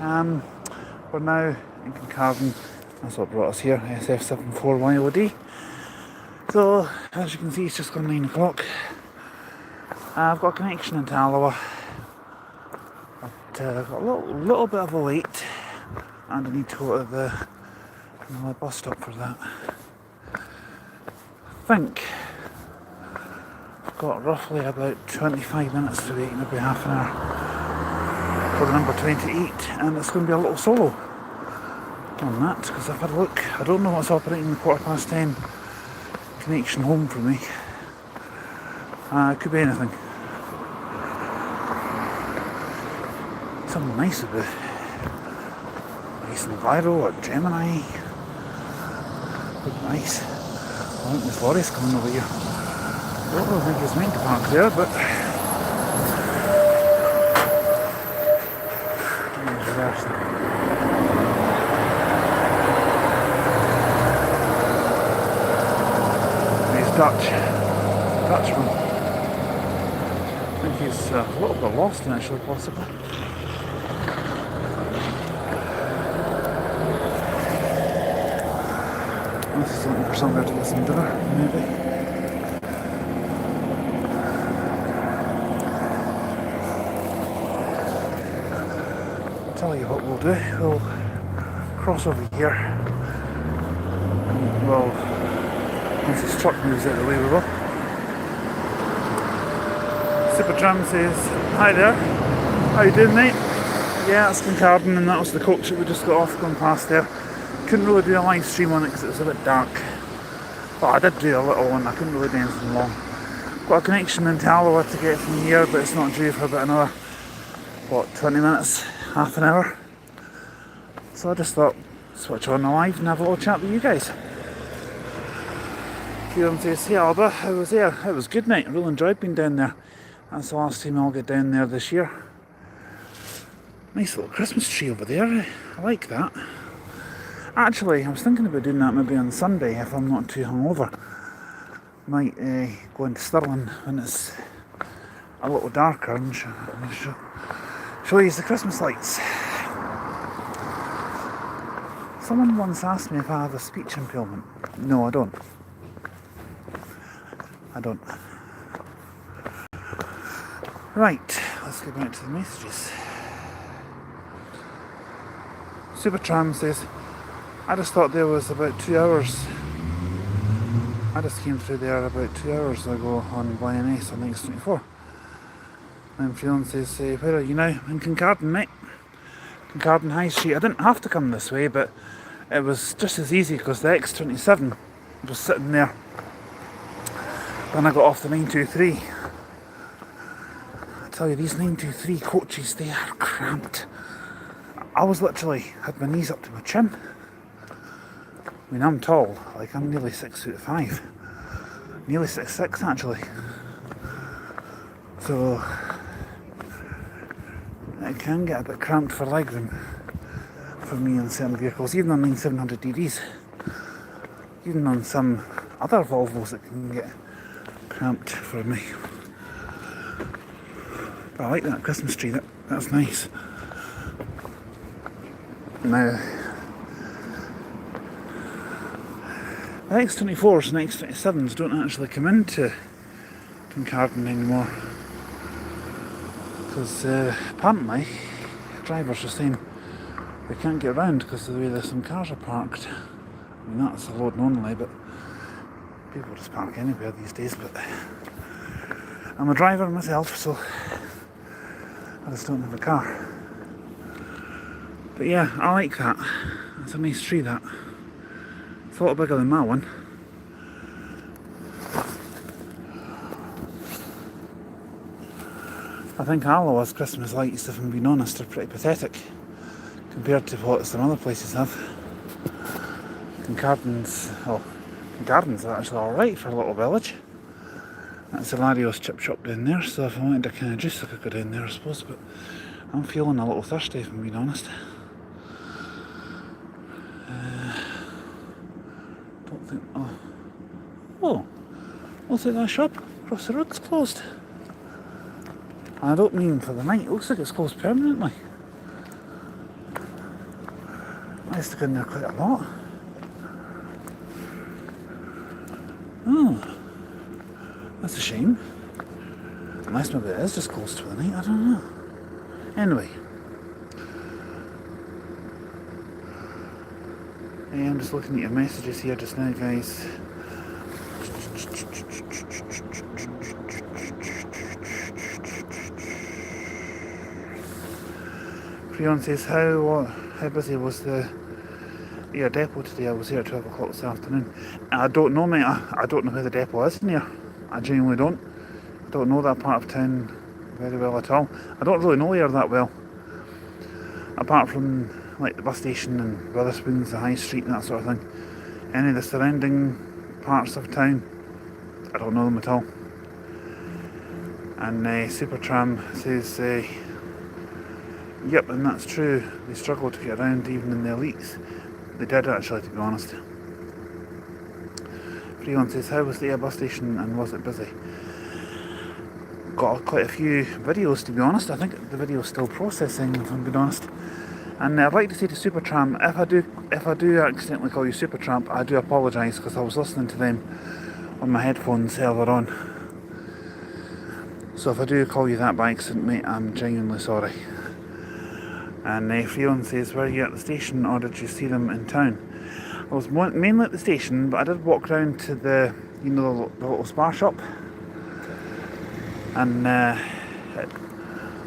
We're now in Kincardine. That's what brought us here, SF74YOD. So, as you can see, it's just gone 9 o'clock. I've got a connection into Alba. But I've got a little bit of a wait, and I need to go to the bus stop for that. I think I've got roughly about 25 minutes to wait, maybe half an hour for the number 28, and it's going to be a little solo on that, because I've had a look. I don't know what's operating the 10:15 connection home for me. It could be anything. Something nice about nice and viral or Gemini. Look nice. I think this lorry's coming over here. I don't think it's meant to park there, but he's Dutchman. I think he's a little bit lost actually, possibly. This is looking for somewhere to get some dinner, maybe. I'll tell you what we'll do. We'll cross over here. And well, once this truck moves out of the way, we will. Supertram says, "Hi there. How you doing, mate?" Yeah, it's Kincardine, and that was the coach that we just got off going past there. Couldn't really do a live stream on it because it was a bit dark. But I did do a little one, I couldn't really do anything long. Got a connection into Alba to get from here, but it's not due for about another, 20 minutes, half an hour. So I just thought, switch on the live and have a little chat with you guys. Kieran says, "Hey Alba, I was there. It was good, mate. I really enjoyed being down there. That's the last time I'll get down there this year." Nice little Christmas tree over there. I like that. Actually, I was thinking about doing that maybe on Sunday if I'm not too hungover. Might go into Stirling when it's a little darker and show you the Christmas lights. Someone once asked me if I have a speech impairment. No, I don't. I don't. Right, let's get back to the messages. Supertram says, "I just thought there was about 2 hours. I just came through there about 2 hours ago on YNS on X24. And Fiona says, "Where are you now?" In Kincardine, mate. Kincardine High Street. I didn't have to come this way, but it was just as easy because the X27 was sitting there when I got off the 923. I tell you, these 923 coaches, they are cramped. I was literally, had my knees up to my chin. I mean, I'm tall, like I'm nearly 6'5", nearly 6'6" actually. So it can get a bit cramped for legroom for me on certain vehicles, even on 9700 DDs, even on some other Volvos it can get cramped for me. But I like that Christmas tree, that's nice. Now, the X24s and X27s don't actually come into Kincardine anymore because apparently drivers are saying they can't get around because of the way that some cars are parked. I mean, that's a load only, but people just park anywhere these days. But I'm a driver myself, so I just don't have a car. But yeah, I like that. It's a nice tree, that. It's a lot bigger than my one. I think Alba's Christmas lights, if I'm being honest, are pretty pathetic compared to what some other places have. Kincardine's actually alright for a little village. That's Hilario's chip shop down there, so if I wanted a kind of juice I could go down there I suppose, but I'm feeling a little thirsty if I'm being honest. Don't think, looks like that shop across the road's closed. I don't mean for the night, it looks like it's closed permanently. I used to go in there quite a lot. Oh, that's a shame. Unless maybe it is just closed for the night, I don't know. Anyway. I'm just looking at your messages here just now, guys. Freon says, how busy was the depot today? I was here at 12 o'clock this afternoon. I don't know, mate. I don't know where the depot is in here. I genuinely don't. I don't know that part of town very well at all. I don't really know here that well. Apart from like the bus station and Witherspoons, the High Street and that sort of thing. Any of the surrounding parts of town, I don't know them at all. And Supertram says, yep, and that's true. They struggled to get around even in the elites. They did actually, to be honest. Freon says, how was the bus station and was it busy? Got quite a few videos, to be honest. I think the video's still processing, if I'm being honest. And I'd like to say to Supertram, if I do accidentally call you Supertramp, I do apologise, because I was listening to them on my headphones earlier on. So if I do call you that by accident, mate, I'm genuinely sorry. And Freon says, were you at the station or did you see them in town? I was mainly at the station, but I did walk round to the little spar shop. And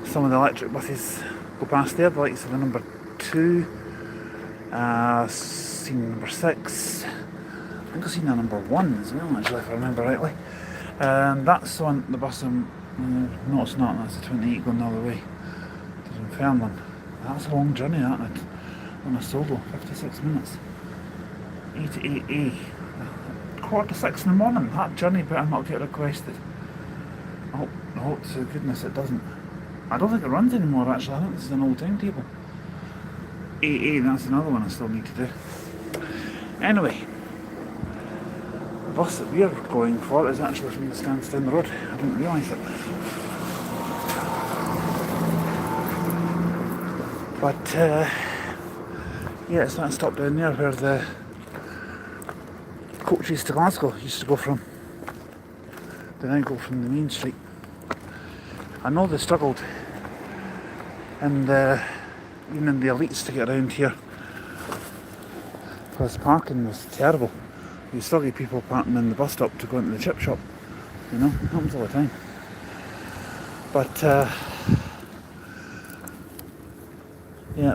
some of the electric buses go past there, the likes of the number 2, seen number 6, I think I've seen the number 1 as well, actually, if I remember rightly. That's the one, the bus, no it's not, that's the 28 going the other way to Dunfermline. That's a long journey, that, on a solo, 56 minutes. 8 to 8A. 5:45 in the morning, that journey better not get requested. I hope to goodness it doesn't. I don't think it runs anymore, actually. I think this is an old timetable. 8A, that's another one I still need to do. Anyway, the bus that we're going for is actually from the stands down the road. I didn't realise it. But, yeah, it's that stop down there where the coaches to Glasgow used to go from. They now go from the main street. I know they struggled and even in the elites to get around here because parking was terrible. You still get people parking in the bus stop to go into the chip shop. You know, it happens all the time. But yeah,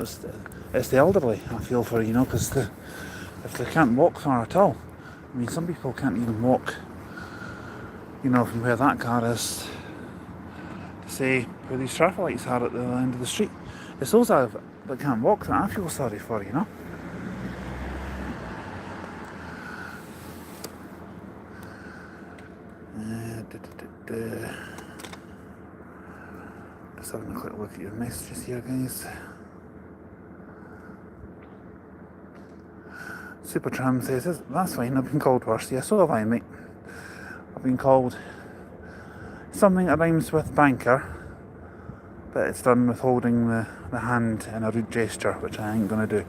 it's the elderly I feel for, you know, because if they can't walk far at all. I mean, some people can't even walk, you know, from where that car is to say where these traffic lights are at the end of the street. It's those that can't walk that I feel sorry for, you know. Just having a quick look at your messages here, guys. Supertram says, that's fine, I've been called worse. Yeah, so have I, mate. I've been called something that rhymes with banker, but it's done with holding the hand in a rude gesture, which I ain't gonna do.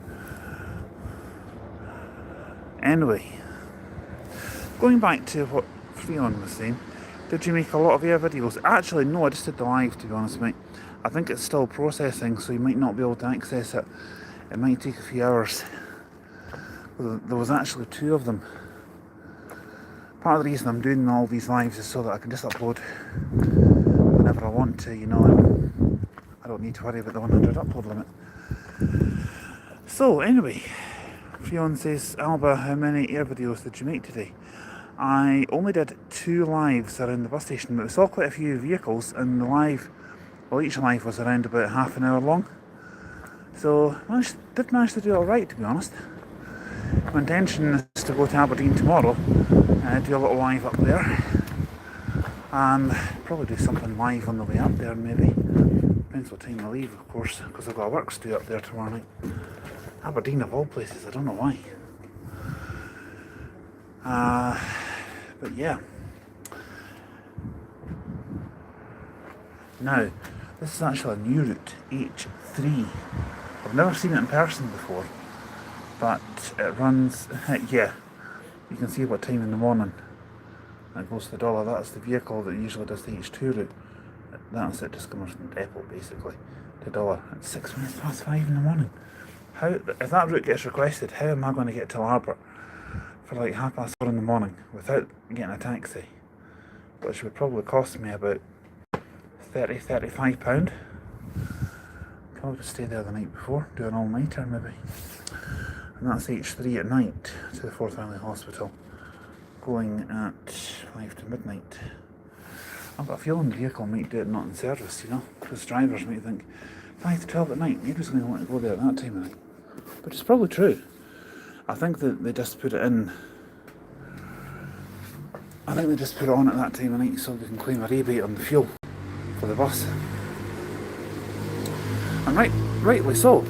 Anyway, going back to what Freon was saying, did you make a lot of air videos? Actually, no, I just did the live, to be honest, mate. I think it's still processing, so you might not be able to access it. It might take a few hours. There was actually 2 of them. Part of the reason I'm doing all these lives is so that I can just upload whenever I want to, you know, and I don't need to worry about the 100 upload limit. So anyway, Freon says, Alba, how many air videos did you make today? I only did 2 lives around the bus station, but we saw quite a few vehicles, and the live, well, each live was around about half an hour long. So I did manage to do alright, to be honest. My intention is to go to Aberdeen tomorrow and do a little live up there. Probably do something live on the way up there, maybe. Depends what time I leave, of course, because I've got work to do up there tomorrow night. Aberdeen of all places, I don't know why. But yeah. Now, this is actually a new route, H3. I've never seen it in person before. but it runs, yeah, you can see what time in the morning it goes to the dollar. That's the vehicle that usually does the H2 route. That's it, just coming from the depot basically to dollar. It's 6 minutes past 5 in the morning. How, if that route gets requested, how am I going to get to Albert for like 4:30 in the morning without getting a taxi? Which would probably cost me about £35. I'll just stay there the night before, do an all-nighter maybe. And that's H3 at night to the Forth Valley Hospital, going at 5 to midnight. I've got a feeling the vehicle might do it not in service, you know, because drivers might think 5 to 12 at night, nobody's going to want to go there at that time of night. But it's probably true. I think that they just put it in. I think they just put it on at that time of night so they can claim a rebate on the fuel for the bus. And rightly so.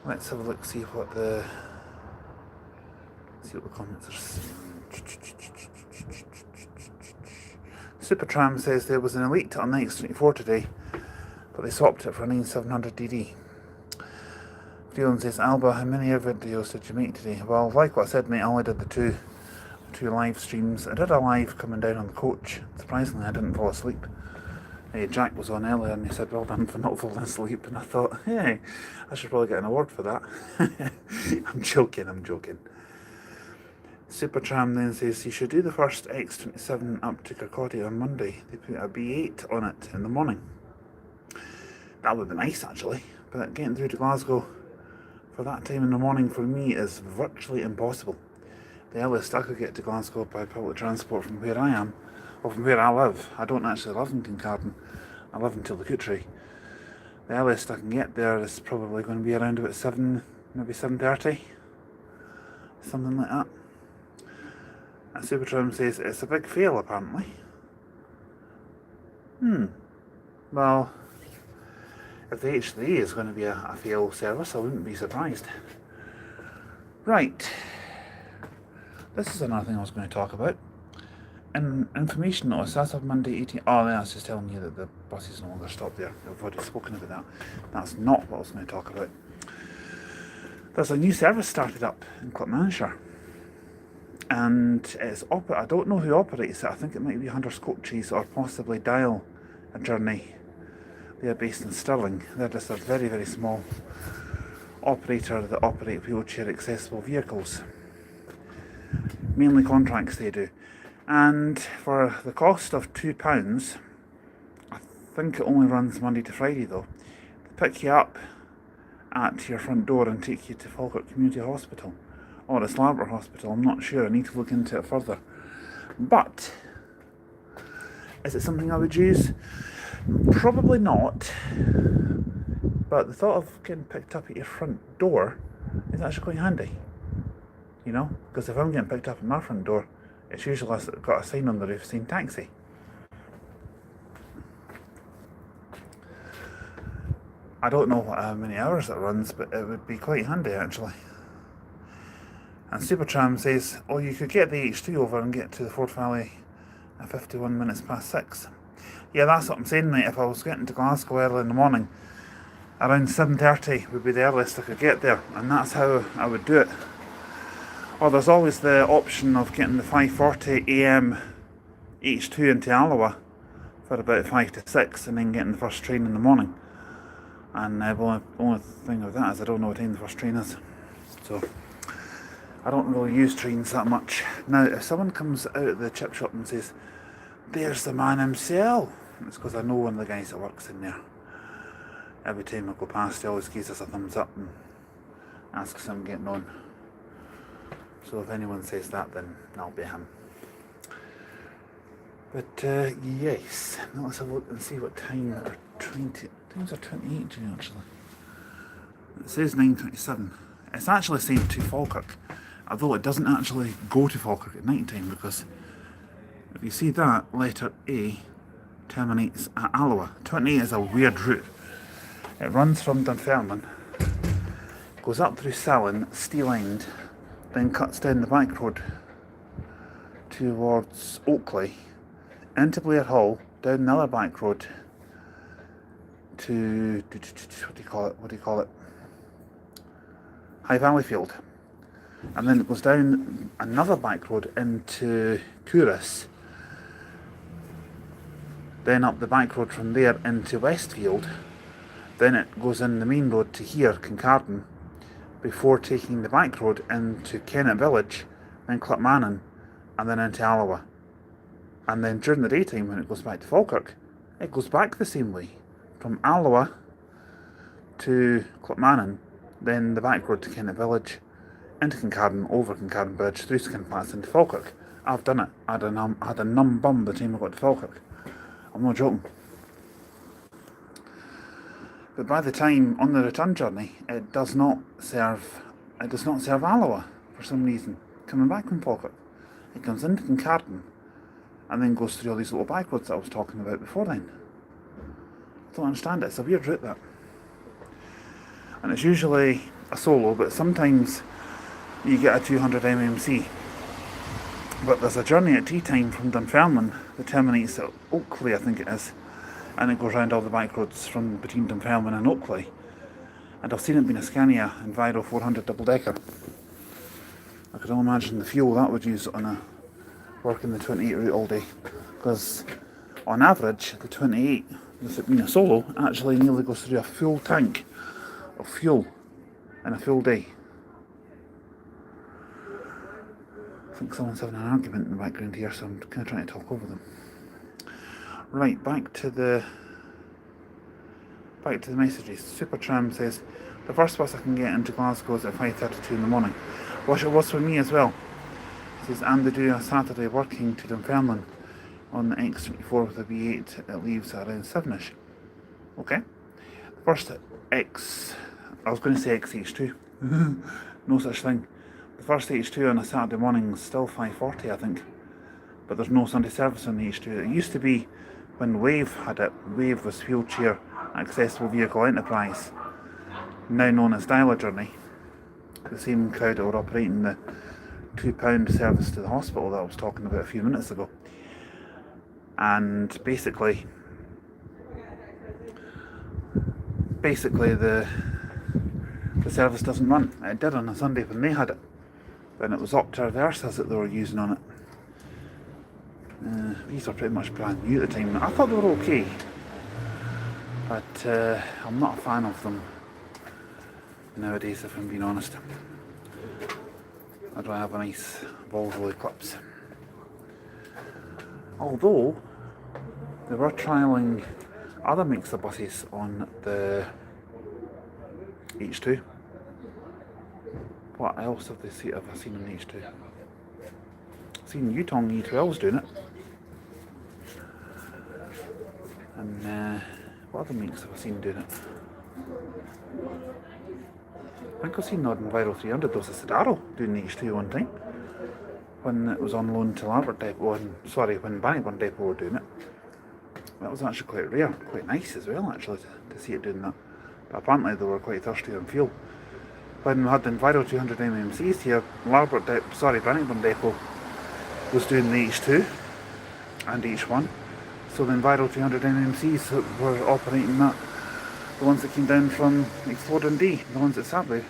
Let's have a look, see what the comments are saying. Supertram says there was an Elite on the X24 today, but they swapped it for a 9700 DD. Freeland says, Alba, how many videos did you make today? Well, like what I said, mate, I only did the two live streams. I did a live coming down on the coach. Surprisingly, I didn't fall asleep. Jack was on earlier and he said, well done for not falling asleep. And I thought, hey, I should probably get an award for that. I'm joking. Supertram then says, you should do the first X27 up to Kirkcaldy on Monday. They put a B8 on it in the morning. That would be nice, actually. But getting through to Glasgow for that time in the morning for me is virtually impossible. The earliest I could get to Glasgow by public transport from where I am, or from where I live. I don't actually live in Kincardine. I live in Tillicoultry. The earliest I can get there is probably going to be around about 7, maybe 7:30. Something like that. And Supertram says it's a big fail, apparently. Well, if the H3 is going to be a fail service, I wouldn't be surprised. Right. This is another thing I was going to talk about. Information notice, as of Monday 18... Oh, that's just telling you that the buses no longer stop there. I've already spoken about that. That's not what I was going to talk about. There's a new service started up in Clackmannanshire. And it's I don't know who operates it. I think it might be Hunter's Coaches or possibly Dial a Journey. They're based in Stirling. They're just a very, very small operator that operate wheelchair accessible vehicles. Mainly contracts they do. And for the cost of £2, I think it only runs Monday to Friday though, they pick you up at your front door and take you to Falkirk Community Hospital. Or it's Lambert Hospital, I'm not sure, I need to look into it further. But, is it something I would use? Probably not. But the thought of getting picked up at your front door is actually quite handy. You know, because if I'm getting picked up at my front door, it's usually got a sign on the roof saying taxi. I don't know how many hours it runs, but it would be quite handy actually. And Supertram says, oh, you could get the H2 over and get to the Forth Valley at 51 minutes past 6. Yeah, that's what I'm saying, mate. If I was getting to Glasgow early in the morning, around 7:30 would be the earliest I could get there, and that's how I would do it. Or there's always the option of getting the 5:40 AM H2 into Alloa for about 5 to 6 and then getting the first train in the morning. And the only thing with that is I don't know what time the first train is. So I don't really use trains that much. Now, if someone comes out of the chip shop and says, there's the man himself, it's because I know one of the guys that works in there. Every time I go past, he always gives us a thumbs up and asks him getting on. So if anyone says that, then that'll be him. But yes, now let's have a look and see what time are 20. Times are 28 today actually. It says 9:27. It's actually saying to Falkirk, although it doesn't actually go to Falkirk at night time, because if you see that, letter A terminates at Alloa. 28 is a weird route. It runs from Dunfermline, goes up through Salin, Steel End, then cuts down the back road towards Oakley, into Blair Hall, down another back road to what do you call it? High Valleyfield, and then it goes down another back road into Couris, then up the back road from there into Westfield, then it goes in the main road to here, Kincardine, before taking the back road into Kennet Village, then Clapmannon, and then into Alloa. And then during the daytime, when it goes back to Falkirk, it goes back the same way, from Alloa to Clapmannon, then the back road to Kennet Village, into Kincardine, over Kincardine Bridge, through Skinpass into Falkirk. I've done it. I had a numb bum the time I got to Falkirk. I'm not joking. But by the time on the return journey, it does not serve Alloa for some reason. Coming back from Falkirk, it comes into Kincardine and then goes through all these little back roads that I was talking about before then. I don't understand it. It's a weird route, that. And it's usually a solo, but sometimes you get a 200 mmc. But there's a journey at tea time from Dunfermline that terminates at Oakley, I think it is, and it goes round all the back roads from between Dunfermline and Oakley. And I've seen it being a Scania Enviro 400 double decker. I could only imagine the fuel that would use on a working the 28 route all day, because on average the 28, with it being a solo, actually nearly goes through a full tank of fuel in a full day. I think someone's having an argument in the background here, so I'm kind of trying to talk over them. Right, back to the messages. Supertram says, the first bus I can get into Glasgow is at 5:32 in the morning. Which it was for me as well. He says, and they do a Saturday working to Dunfermline on the X24 with a V8. It leaves at around 7ish. Okay. First I was going to say XH2. No such thing. The first H2 on a Saturday morning is still 5:40, I think. But there's no Sunday service on the H2. It used to be when Wave had it. Wave was Wheelchair Accessible Vehicle Enterprise, now known as Dialer Journey. The same crowd that were operating the £2 service to the hospital that I was talking about a few minutes ago. And basically the service doesn't run. It did on a Sunday when they had it. Then it was Opta Versas that they were using on it. These are pretty much brand new at the time. I thought they were okay, but I'm not a fan of them nowadays, if I'm being honest. I'd rather have a nice Volvo Eclipse. Although they were trialling other makes of buses on the H2. What else have I seen on the H2? I've seen Yutong E12s doing it. And what other makes have I seen doing it? I think I've seen Norden Enviro 300. There was a Sedaro doing the H2 one time when it was on loan to Albert Depot, when Bannockburn Depot were doing it. That was actually quite rare, quite nice as well actually to see it doing that. But apparently they were quite thirsty on fuel. When we had the Enviro 200 mmcs here, Bannockburn Depot was doing the H2 and H1. So the Enviro 200 mmcs that were operating that, the ones that came down from Exploding D, the ones that sadly,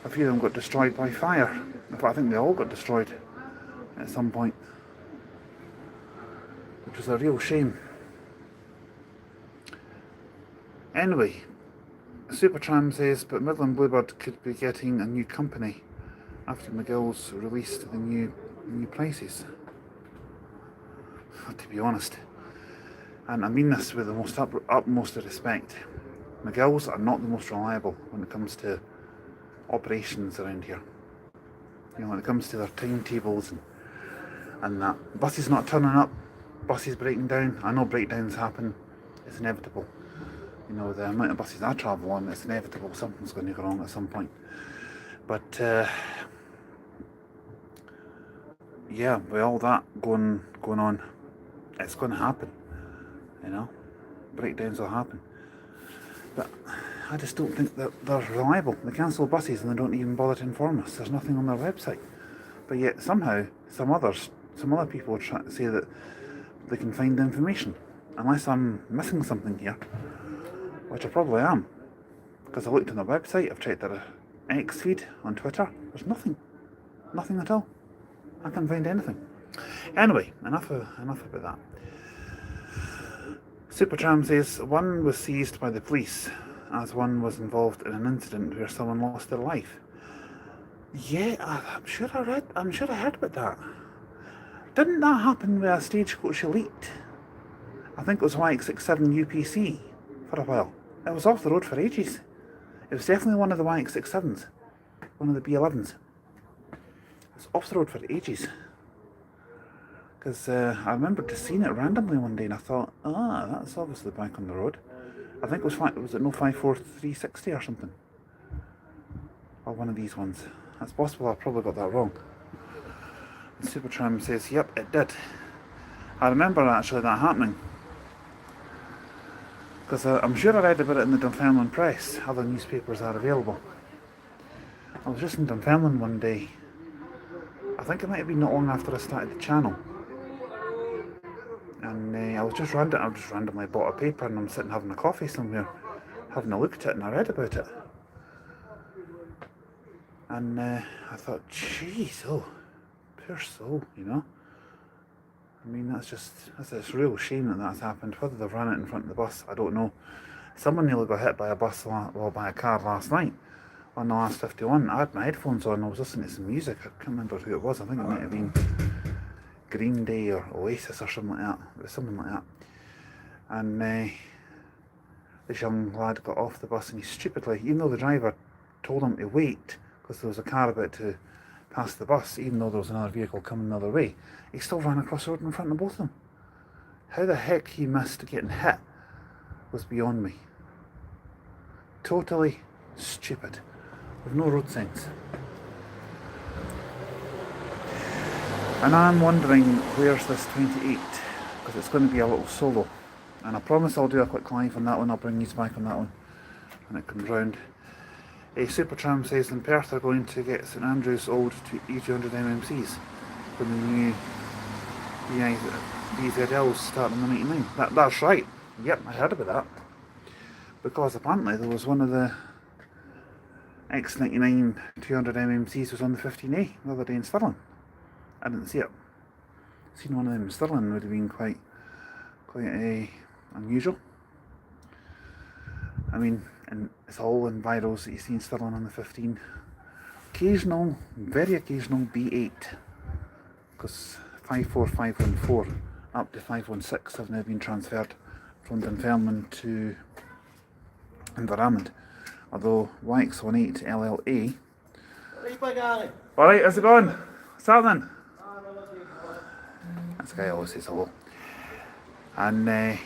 a few of them got destroyed by fire. In fact, I think they all got destroyed at some point, which was a real shame. Anyway, Supertram says, but Midland Bluebird could be getting a new company after McGill's released the new prices. To be honest, and I mean this with the most utmost of respect, McGill's are not the most reliable when it comes to operations around here. You know, when it comes to their timetables and that. Buses not turning up, buses breaking down. I know breakdowns happen, it's inevitable. You know, the amount of buses I travel on, it's inevitable something's going to go wrong at some point. But yeah, with all that going on, it's going to happen. You know, breakdowns will happen. But I just don't think that they're reliable. They cancel buses and they don't even bother to inform us. There's nothing on their website. But yet somehow, some other people say that they can find the information. Unless I'm missing something here. which I probably am, because I looked on the website, I've checked their X feed on Twitter, there's nothing at all. I can't find anything. Anyway, enough about that. Supertram says one was seized by the police as one was involved in an incident where someone lost their life. Yeah, I'm sure I heard about that. Didn't that happen with a Stagecoach Elite? I think it was YX67 UPC for a while. It was off the road for ages. It was definitely one of the YX67s, one of the B11s. It was off the road for ages. Because I remember just seeing it randomly one day and I thought, that's obviously back on the road. I think it was it no 54360 or something? Or one of these ones. That's possible, I probably got that wrong. And Supertram says, yep, it did. I remember actually that happening. Because I'm sure I read about it in the Dunfermline Press. Other newspapers are available. I was just in Dunfermline one day. I think it might have been not long after I started the channel. And I just randomly bought a paper and I'm sitting having a coffee somewhere, having a look at it, and I read about it. And I thought, jeez, poor soul, you know. I mean, that's a real shame that that's happened. Whether they've ran it in front of the bus, I don't know. Someone nearly got hit by a by a car last night on the last 51. I had my headphones on, I was listening to some music. I can't remember who it was. I think it might have been Green Day or Oasis or something like that. It was something like that. And this young lad got off the bus and he stupidly, even though the driver told him to wait because there was a car about to pass the bus, even though there was another vehicle coming the other way, he still ran across the road in front of both of them. How the heck he missed getting hit was beyond me. Totally stupid, with no road sense. And I'm wondering where's this 28, because it's going to be a little solo. And I promise I'll do a quick live on that one, I'll bring you back on that one when it comes round. Supertram says in Perth they're going to get St Andrews old to E200 MMCs when the new BZLs start in the 99. That's right, yep, I heard about that. Because apparently there was one of the X99 200 MMCs was on the 15A the other day in Stirling. I didn't see it. Seen one of them in Stirling would have been quite unusual. I mean, and it's all in virals that you see in Stirling on the 15. Occasional, very occasional B8, because 54514 up to 516 have now been transferred from Dunfermline to Inverarmond. Although YX18 LLA. Alright, how's it going? What's happening? This guy always says hello. And as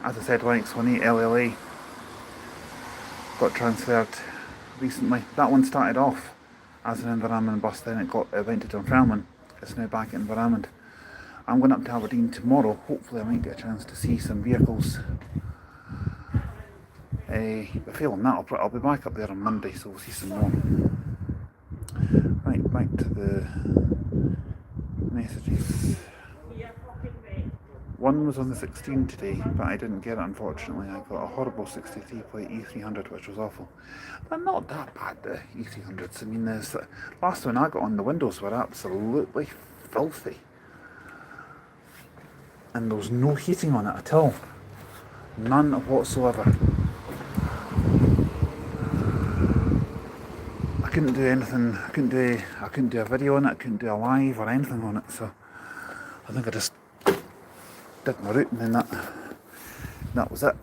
I said, YX18 LLA got transferred recently. That one started off as an Inverarmond bus, then it went to Dunfermline. It's now back in Inverarmond. I'm going up to Aberdeen tomorrow. Hopefully I might get a chance to see some vehicles. But failing that, I'll be back up there on Monday, so we'll see some more. Right, back to the messages. One was on the 16 today, but I didn't get it unfortunately. I got a horrible 63 plate E300, which was awful. But not that bad, the E300s. I mean, the last one I got on, the windows were absolutely filthy. And there was no heating on it at all. None whatsoever. I couldn't do anything, I couldn't do a video on it, I couldn't do a live or anything on it, so I think I just did my route and then that was it.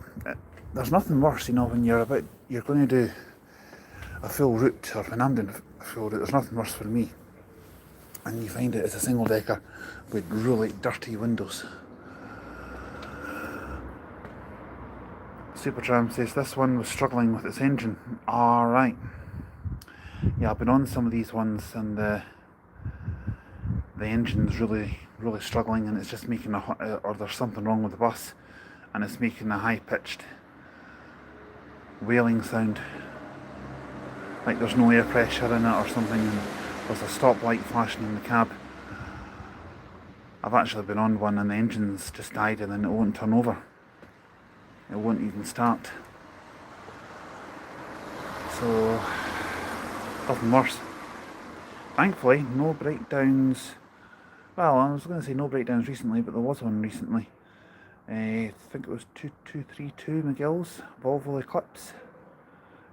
There's nothing worse, you know, when you're going to do a full route, or when I'm doing a full route, there's nothing worse for me. And you find it as a single decker with really dirty windows. Supertram says this one was struggling with its engine. Alright. Yeah, I've been on some of these ones and the engine's really struggling, and it's just making or there's something wrong with the bus and it's making a high-pitched wailing sound, like there's no air pressure in it or something, and there's a stoplight flashing in the cab. I've actually been on one and the engine's just died and then it won't turn over. It won't even start. So, nothing worse. Thankfully, no breakdowns. Well, I was going to say no breakdowns recently, but there was one recently. I think it was 2232 McGill's Volvo Eclipse.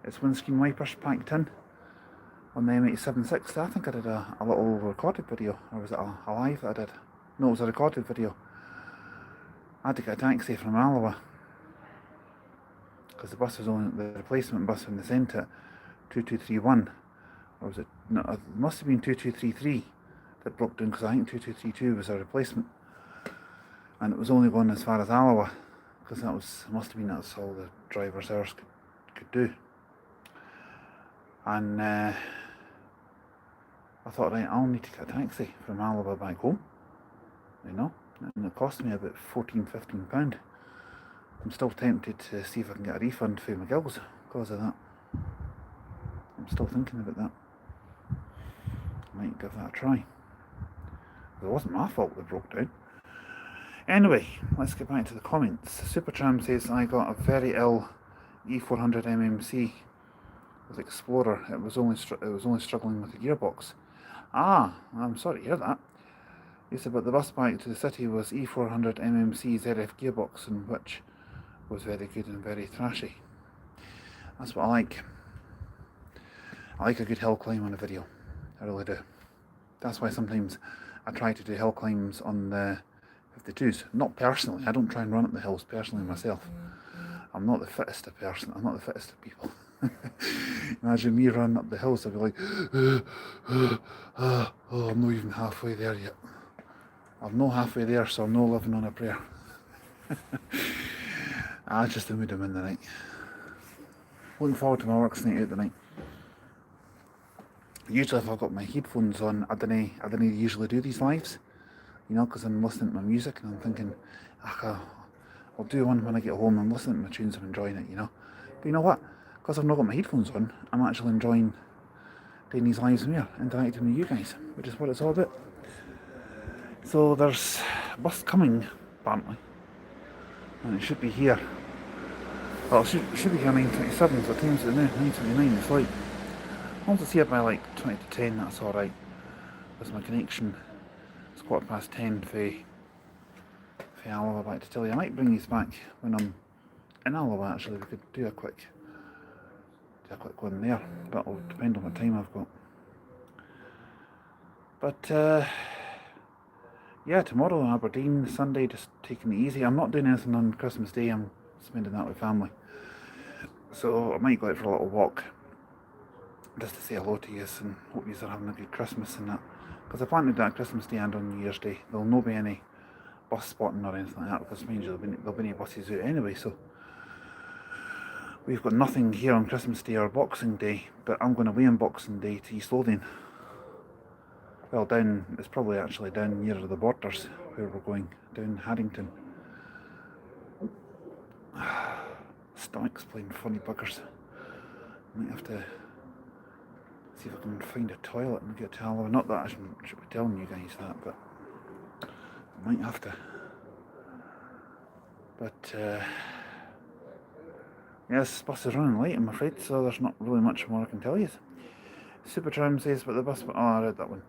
Its windscreen wipers packed in on the M876. I think I did a little recorded video, or was it a live that I did? No, it was a recorded video. I had to get a taxi from Alba because the bus was only the replacement bus when they sent it, 2231, or was it? No, it must have been 2233 that broke down, because I think 2232 was a replacement, and it was only going as far as Alba, because must have been that's all the driver's hours could do. And I thought, right, I'll need to get a taxi from Alba back home, and it cost me about £14–15. I'm still tempted to see if I can get a refund for McGill's because of that. I'm still thinking about that. I might give that a try. It wasn't my fault they broke down. Anyway, let's get back to the comments. Supertram says, I got a very ill E400 MMC with Explorer. It was only struggling with the gearbox. Ah, I'm sorry to hear that. He said, but the bus back to the city was E400 MMC ZF gearbox, in which was very good and very thrashy. That's what I like. I like a good hill climb on a video. I really do. That's why sometimes I try to do hill climbs on the 52s. Not personally. I don't try and run up the hills personally myself. I'm not the fittest of person. I'm not the fittest of people. Imagine me running up the hills. I'd be like, oh, I'm not even halfway there yet. I'm not halfway there, so I'm not living on a prayer. Just the mood I'm in tonight. Looking forward to my work night out tonight. Usually if I've got my headphones on, I don't usually do these lives, because I'm listening to my music and I'm thinking, I'll do one when I get home. I'm listening to my tunes, I'm enjoying it, But you know what? Because I've not got my headphones on, I'm actually enjoying doing these lives here, interacting with you guys, which is what it's all about. So there's a bus coming, apparently, and it should be here. Well, it should be here 9:27, so time's it now, 9:29, it's like, once it's here by like 20 to 10, that's alright. Because my connection is 10:15 for Alba back to tell you. I might bring these back when I'm in Alba actually. We could do a quick one there, but it'll depend on what time I've got. But yeah, tomorrow in Aberdeen, Sunday, just taking it easy. I'm not doing anything on Christmas Day, I'm spending that with family. So I might go out for a little walk, just to say hello to you and hope you are having a good Christmas and that. Because I plan to do that Christmas Day and on New Year's Day. There'll not be any bus spotting or anything like that, because mind you, there'll be any buses out anyway, so we've got nothing here on Christmas Day or Boxing Day, but I'm going away on Boxing Day to East Lothian. Well, it's probably actually down nearer the borders where we're going, down Haddington. Stomach's playing funny buggers. Might have to see if I can find a toilet and get to Alba. Not that I should be telling you guys that, but I might have to. But yes, this bus is running late, I'm afraid, so there's not really much more I can tell you. Supertram says, but the bus... Oh, I read that one.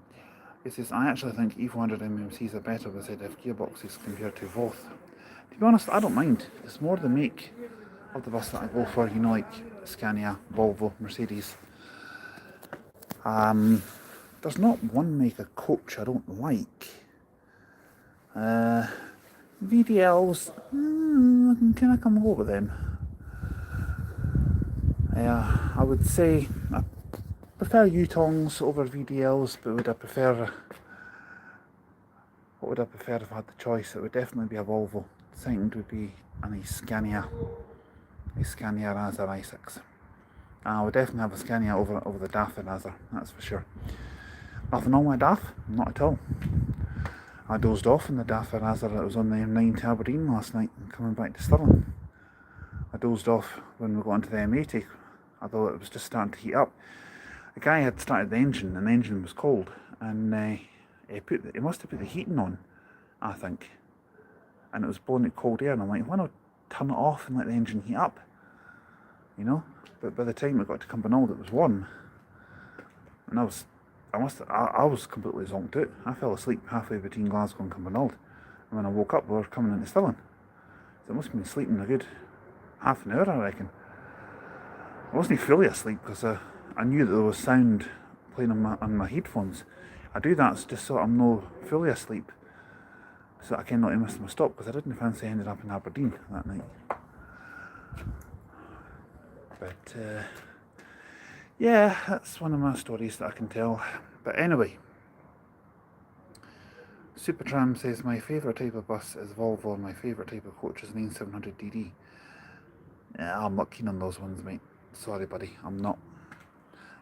He says, I actually think E400 MMCs are better with ZF gearboxes compared to Voth. To be honest, I don't mind. It's more the make of the bus that I go for, like Scania, Volvo, Mercedes. There's not one make of coach I don't like. VDLs, I can kind of come over with them. I would say I prefer Yutongs over VDLs, but what would I prefer if I had the choice? It would definitely be a Volvo. Second would be a Scania Razor i6. I would definitely have a Scania over the DAF Razor, that's for sure. Nothing wrong with DAF, not at all. I dozed off in the DAF Razor that was on the M9 to Aberdeen last night and coming back to Stirling. I dozed off when we got into the M80, although it was just starting to heat up. The guy had started the engine and the engine was cold, and he must have put the heating on, I think, and it was blowing out cold air, and I'm like, why not turn it off and let the engine heat up? you know. But by the time I got to Cumbernauld, it was 1, and I was completely zonked out. I fell asleep halfway between Glasgow and Cumbernauld, and when I woke up, we were coming into Stirling. So I must have been sleeping a good half an hour, I reckon. I wasn't fully asleep because I knew that there was sound playing on my headphones. I do that just so I'm not fully asleep, so that I cannot miss my stop, because I didn't fancy ending up in Aberdeen that night. But yeah, that's one of my stories that I can tell. But anyway, Supertram says my favourite type of bus is Volvo and my favourite type of coach is 9700DD. Yeah, I'm not keen on those ones, mate. Sorry, buddy, I'm not.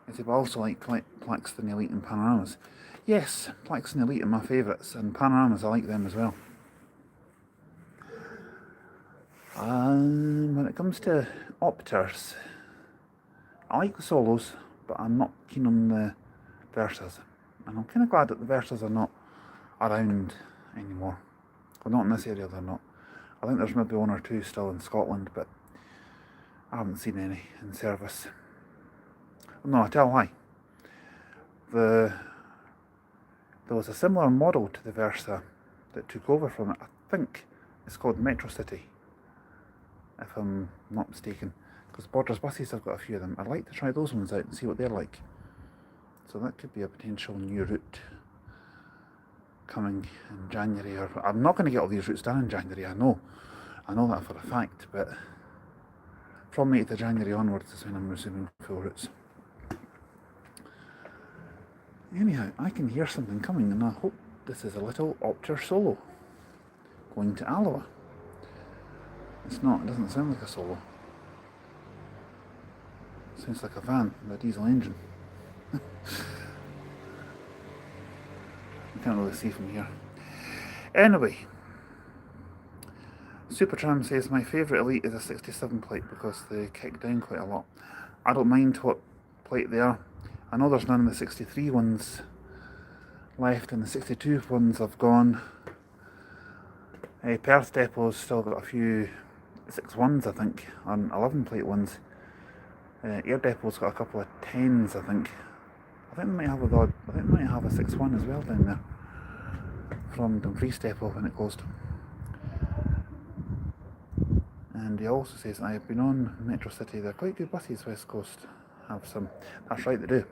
I said, but I also like Plaxton Elite and Panoramas. Yes, Plaxton Elite are my favourites, and Panoramas, I like them as well. When it comes to Opters, I like the Solos, but I'm not keen on the Versas. And I'm kind of glad that the Versas are not around anymore. Well, not in this area, they're not. I think there's maybe 1 or 2 still in Scotland, but I haven't seen any in service. No, I tell a lie. There was a similar model to the Versa that took over from it. I think it's called Metro City, if I'm not mistaken. Because Borders buses, I've got a few of them. I'd like to try those ones out and see what they're like. So that could be a potential new route coming in January. Or I'm not going to get all these routes done in January, I know that for a fact, but from 8th of January onwards is when I'm resuming full routes. Anyhow, I can hear something coming, and I hope this is a little Opter solo going to Alba. It's not, it doesn't sound like a solo. It sounds like a van with a diesel engine. You can't really see from here. Anyway, Supertram says my favourite Elite is a 67 plate because they kick down quite a lot. I don't mind what plate they are. I know there's none of the 63 ones left, and the 62 ones have gone. Perth Depot's still got a few 6-1s, I think, on 11 plate ones. Air Depot's got a couple of 10s, I think. I think they might have a 6-1 as well down there from Dumfries Depot when it closed. And he also says, I have been on Metro City, they're quite good buses, West Coast have some. That's right, they do.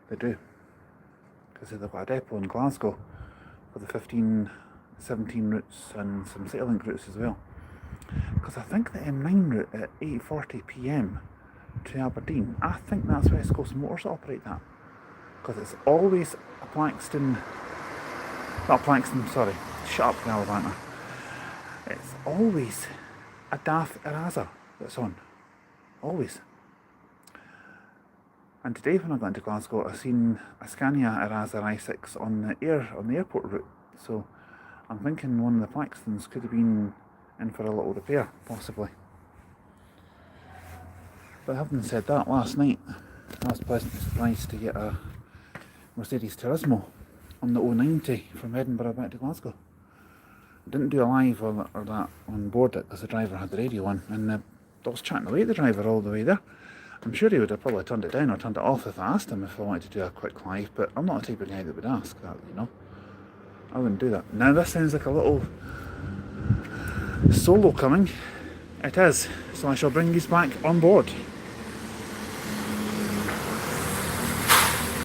They do. Because they've got a depot in Glasgow for the 15, 17 routes and some Citylink routes as well. Because I think the M9 route at 8:40 PM to Aberdeen, I think that's West Coast Motors that operate that. Because it's always a Plaxton, not Plaxton, sorry, shut up Galavanter. It's always a DAF Eraser that's on. Always. And today when I got into Glasgow, I seen a Scania Eraser i6 on the airport route. So I'm thinking one of the Plaxtons could have been in for a little repair, possibly. But having said that, last night I was pleasantly surprised to get a Mercedes Turismo on the 090 from Edinburgh back to Glasgow. I didn't do a live or that on board it because the driver had the radio on, and I was chatting away to the driver all the way there. I'm sure he would have probably turned it down or turned it off if I asked him if I wanted to do a quick live, but I'm not the type of guy that would ask that, you know. I wouldn't do that. Now this sounds like a little solo coming. It is, so I shall bring these back on board.